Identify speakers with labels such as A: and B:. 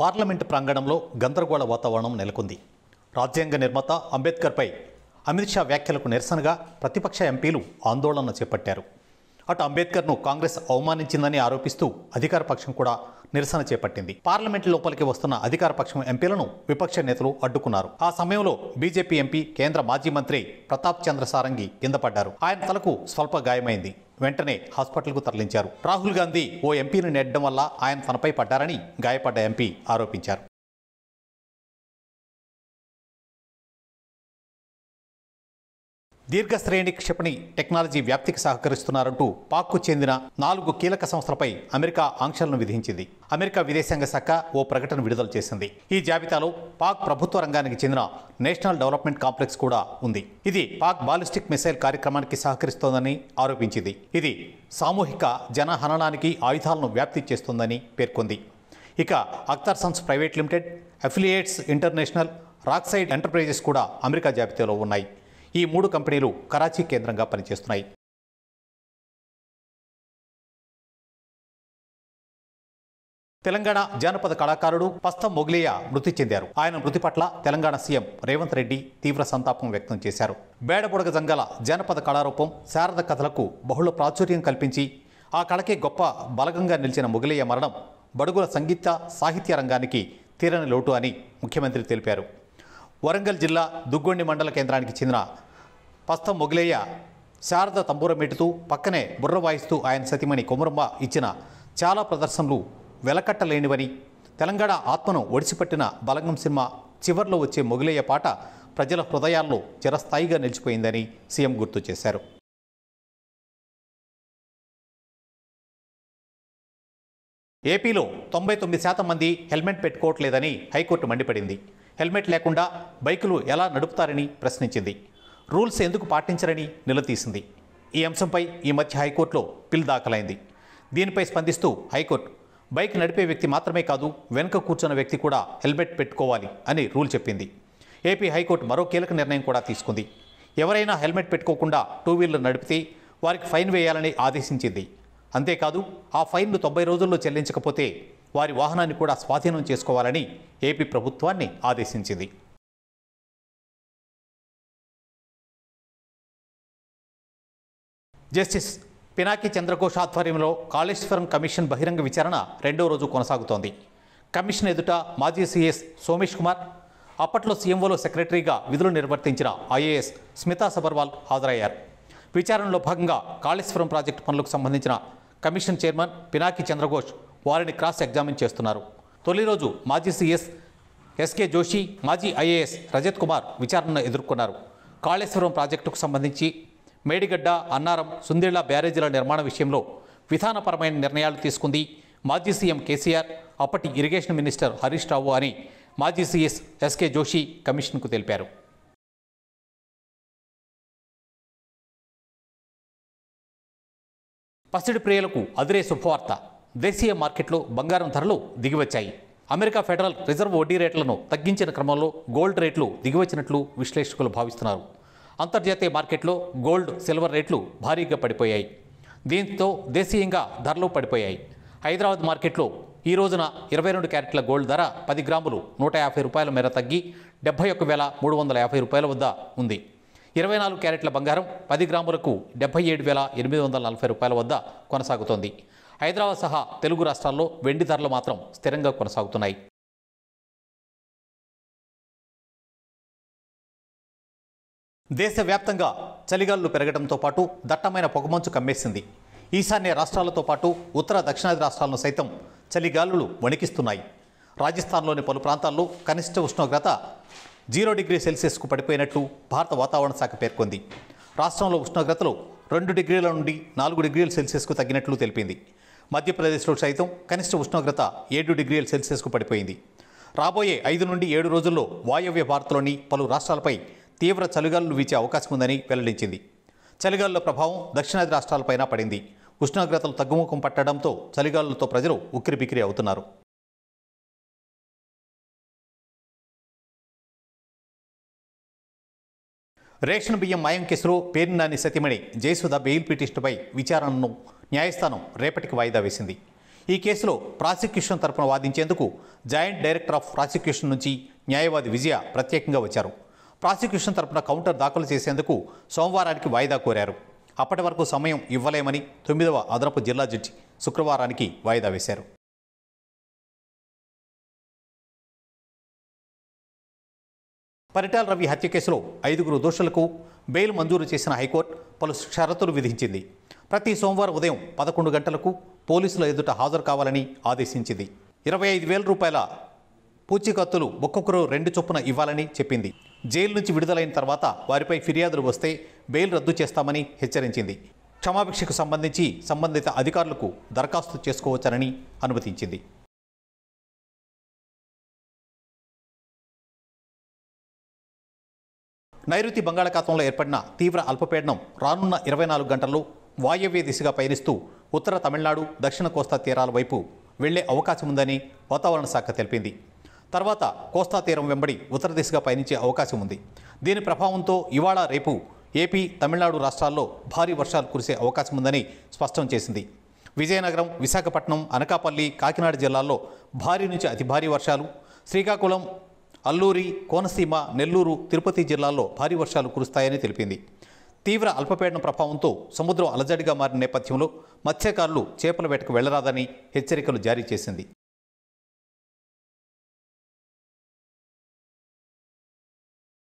A: Parliament ప్రాంగణంలో గందరగోళ వాతావరణం నెలకొంది. రాజ్యాంగ నిర్మాత అంబేద్కర్పై అమిత్ షా వ్యాఖ్యలకు నిరసనగా ప్రతిపక్ష ఎంపీలు ఆందోళన చేపట్టారు. అటు అంబేద్కర్ను కాంగ్రెస్ అవమానించిందని ఆరోపిస్తూ అధికార పక్షం కూడా నిరసన చేపట్టింది. పార్లమెంటు లోపలికి వస్తున్న అధికార పక్షం ఎంపీలను విపక్ష నేతలు అడ్డుకున్నారు. ఆ సమయంలో బీజేపీ ఎంపీ కేంద్ర మాజీ మంత్రి ప్రతాప్ చంద్ర సారంగి కింద పడ్డారు. ఆయన తలకు స్వల్ప గాయమైంది. వెంటనే హాస్పిటల్కు తరలించారు. రాహుల్ గాంధీ ఓ ఎంపీని నెట్టడం వల్ల ఆయన తనపై పడ్డారని గాయపడ్డ ఎంపీ ఆరోపించారు. దీర్ఘశ్రేణి క్షిపణి టెక్నాలజీ వ్యాప్తికి సహకరిస్తున్నారంటూ పాక్కు చెందిన 4 కీలక సంస్థలపై అమెరికా ఆంక్షలను విధించింది. అమెరికా విదేశాంగ శాఖ ఓ ప్రకటన విడుదల చేసింది. ఈ జాబితాలో పాక్ ప్రభుత్వ రంగానికి చెందిన నేషనల్ డెవలప్మెంట్ కాంప్లెక్స్ కూడా ఉంది. ఇది పాక్ బాలిస్టిక్ మిసైల్ కార్యక్రమానికి సహకరిస్తోందని ఆరోపించింది. ఇది సామూహిక జనహననానికి ఆయుధాలను వ్యాప్తి చేస్తోందని పేర్కొంది. ఇక Akhtar sons private limited, affiliates international, Rockside enterprises కూడా అమెరికా జాబితాలో ఉన్నాయి. ఈ 3 కంపెనీలు కరాచీ కేంద్రంగా పనిచేస్తున్నాయి. తెలంగాణ జానపద కళాకారుడు పస్తం మొగ్లియా మృతి చెందారు. ఆయన మృతి పట్ల తెలంగాణ సీఎం రేవంత్ రెడ్డి తీవ్ర సంతాపం వ్యక్తం చేశారు. బేడబుడగ జంగాల జానపద కళారూపం శారద కథలకు బహుళ ప్రాచుర్యం కల్పించి ఆ కళకే గొప్ప బలగంగా నిలిచిన మొగ్లియా మరణం బడుగుల సంగీత సాహిత్య రంగానికి తీరని లోటు అని ముఖ్యమంత్రి తెలిపారు. వరంగల్ జిల్లా దుగ్గొండి మండల కేంద్రానికి చెందిన పస్తం మొగ్లియా శారద తంబూర మీటుతూ పక్కనే బుర్ర వాయిస్తూ ఆయన సతీమణి కొమురమ్మ ఇచ్చిన చాలా ప్రదర్శనలు వెలకట్టలేనివని, తెలంగాణ ఆత్మను ఒడిసిపట్టిన బలగం సినిమా చివర్లో వచ్చే మొగ్లియా పాట ప్రజల హృదయాల్లో చిరస్థాయిగా నిలిచిపోయిందని సీఎం గుర్తు చేశారు. ఏపీలో 99% మంది హెల్మెట్ పెట్టుకోవట్లేదని హైకోర్టు మండిపడింది. హెల్మెట్ లేకుండా బైకులు ఎలా నడుపుతారని ప్రశ్నించింది. రూల్స్ ఎందుకు పాటించరని నిలదీసింది. ఈ అంశంపై ఈ మధ్య హైకోర్టులో పిల్ దాఖలైంది. దీనిపై స్పందిస్తూ హైకోర్టు బైక్ నడిపే వ్యక్తి మాత్రమే కాదు, వెనుక కూర్చున్న వ్యక్తి కూడా హెల్మెట్ పెట్టుకోవాలి అని రూల్ చెప్పింది. ఏపీ హైకోర్టు మరో కీలక నిర్ణయం కూడా తీసుకుంది. ఎవరైనా హెల్మెట్ పెట్టుకోకుండా 2 వీలర్ నడిపితే వారికి ఫైన్ వేయాలని ఆదేశించింది. అంతేకాదు ఆ ఫైన్ను 90 రోజుల్లో చెల్లించకపోతే వారి వాహనాన్ని కూడా స్వాధీనం చేసుకోవాలని ఏపీ ప్రభుత్వాన్ని ఆదేశించింది. జస్టిస్ పినాకి చంద్రఘోష్ ఆధ్వర్యంలో కాళేశ్వరం కమిషన్ బహిరంగ విచారణ 2వ రోజు కొనసాగుతోంది. కమిషన్ ఎదుట మాజీ సీఎస్ సోమేష్ కుమార్, అప్పట్లో సీఎంఓలో సెక్రటరీగా విధులు నిర్వర్తించిన ఐఏఎస్ స్మితా సబర్వాల్ హాజరయ్యారు. విచారణలో భాగంగా కాళేశ్వరం ప్రాజెక్టు పనులకు సంబంధించిన కమిషన్ చైర్మన్ పినాకి చంద్రఘోష్ వారిని క్రాస్ ఎగ్జామిన్ చేస్తున్నారు. తొలి రోజు మాజీ సీఎస్ ఎస్కే జోషి, మాజీ ఐఏఎస్ రజత్ కుమార్ విచారణను ఎదుర్కొన్నారు. కాళేశ్వరం ప్రాజెక్టుకు సంబంధించి మేడిగడ్డ, అన్నారం, సుందిళ్ల బ్యారేజీల నిర్మాణ విషయంలో విధానపరమైన నిర్ణయాలు తీసుకుంది మాజీ సీఎం కేసీఆర్, అప్పటి ఇరిగేషన్ మినిస్టర్ హరీష్ రావు అని మాజీ సీఎస్ ఎస్కే జోషి కమిషన్కు తెలిపారు. పసిడి ప్రియులకు అదిరే శుభవార్త. దేశీయ మార్కెట్లో బంగారం ధరలు దిగివచ్చాయి. అమెరికా ఫెడరల్ రిజర్వ్ వడ్డీ రేట్లను తగ్గించిన క్రమంలో గోల్డ్ రేట్లు దిగివచ్చినట్లు విశ్లేషకులు భావిస్తున్నారు. అంతర్జాతీయ మార్కెట్లో గోల్డ్, సిల్వర్ రేట్లు భారీగా పడిపోయాయి. దీంతో దేశీయంగా ధరలు పడిపోయాయి. హైదరాబాద్ మార్కెట్లో ఈ రోజున 22 క్యారెట్ల గోల్డ్ ధర 10 గ్రాములు 150 రూపాయల మేర తగ్గి 71,350 రూపాయల వద్ద ఉంది. 24 క్యారెట్ల బంగారం 10 గ్రాములకు 77,840 రూపాయల వద్ద కొనసాగుతోంది. హైదరాబాద్ సహా తెలుగు రాష్ట్రాల్లో వెండి ధరలు మాత్రం స్థిరంగా కొనసాగుతున్నాయి. దేశవ్యాప్తంగా చలిగాలులు పెరగడంతో పాటు దట్టమైన పొగమంచు కమ్మేసింది. ఈశాన్య రాష్ట్రాలతో పాటు ఉత్తర దక్షిణాది రాష్ట్రాలను సైతం చలిగాలులు వణికిస్తున్నాయి. రాజస్థాన్లోని పలు ప్రాంతాల్లో కనిష్ట ఉష్ణోగ్రత 0 డిగ్రీ సెల్సియస్కు పడిపోయినట్లు భారత వాతావరణ శాఖ పేర్కొంది. రాష్ట్రంలో ఉష్ణోగ్రతలు 2 డిగ్రీల నుండి 4 డిగ్రీల సెల్సియస్కు తగ్గినట్లు తెలిపింది. మధ్యప్రదేశ్లో సైతం కనిష్ట ఉష్ణోగ్రత 7 డిగ్రీల సెల్సియస్కు పడిపోయింది. రాబోయే 5 నుండి 7 రోజుల్లో వాయవ్య భారత్లోని పలు రాష్ట్రాలపై తీవ్ర చలిగాలులు వీచే అవకాశం ఉందని వెల్లడించింది. చలిగాలుల ప్రభావం దక్షిణాది రాష్ట్రాలపైన పడింది. ఉష్ణోగ్రతలు తగ్గుముఖం పట్టడంతో చలిగాలులతో ప్రజలు ఉక్కిరిబిక్కిరి అవుతున్నారు. రేషన్ బియ్యం మాయం కేసులో పేర్ని నాని సతీమణి జయసుధ బెయిల్ పిటిషన్పై విచారణను న్యాయస్థానం రేపటికి వాయిదా వేసింది. ఈ కేసులో ప్రాసిక్యూషన్ తరపున వాదించేందుకు జాయింట్ డైరెక్టర్ ఆఫ్ ప్రాసిక్యూషన్ నుంచి న్యాయవాది విజయ ప్రత్యేకంగా వచ్చారు. ప్రాసిక్యూషన్ తరపున కౌంటర్ దాఖలు చేసేందుకు సోమవారానికి వాయిదా కోరారు. అప్పటి వరకు సమయం ఇవ్వలేమని 9వ అదనపు జిల్లా జడ్జి శుక్రవారానికి వాయిదా వేశారు. పరిటాల రవి హత్య కేసులో 5 దోషులకు బెయిల్ మంజూరు చేసిన హైకోర్టు పలు షరతులు విధించింది. ప్రతి సోమవారం ఉదయం 11 గంటలకు పోలీసుల ఎదుట హాజరు కావాలని ఆదేశించింది. 25,000 రూపాయల పూచీకత్తులు ఒక్కొక్కరు 2 చొప్పున ఇవ్వాలని చెప్పింది. జైలు నుంచి విడుదలైన తర్వాత వారిపై ఫిర్యాదులు వస్తే బెయిల్ రద్దు చేస్తామని హెచ్చరించింది. క్షమాభిక్షకు సంబంధించి సంబంధిత అధికారులకు దరఖాస్తు చేసుకోవచ్చని అనుమతించింది. నైరుతి బంగాళాఖాతంలో ఏర్పడిన తీవ్ర అల్పపీడనం రానున్న 24 గంటల్లో వాయవ్య దిశగా పయనిస్తూ ఉత్తర తమిళనాడు, దక్షిణ కోస్తా తీరాల వైపు వెళ్లే అవకాశం ఉందని వాతావరణ శాఖ తెలిపింది. తర్వాత కోస్తా తీరం వెంబడి ఉత్తర దిశగా పయనించే అవకాశం ఉంది. దీని ప్రభావంతో ఇవాళ రేపు ఏపీ, తమిళనాడు రాష్ట్రాల్లో భారీ వర్షాలు కురిసే అవకాశం ఉందని స్పష్టం చేసింది. విజయనగరం, విశాఖపట్నం, అనకాపల్లి, కాకినాడ జిల్లాల్లో భారీ నుంచి అతి భారీ వర్షాలు, శ్రీకాకుళం, అల్లూరి, కోనసీమ, నెల్లూరు, తిరుపతి జిల్లాల్లో భారీ వర్షాలు కురుస్తాయని తెలిపింది. తీవ్ర అల్పపీడన ప్రభావంతో సముద్రం అలజడిగా మారిన నేపథ్యంలో మత్స్యకారులు చేపల వేటకు వెళ్లరాదని హెచ్చరికలు జారీ చేసింది.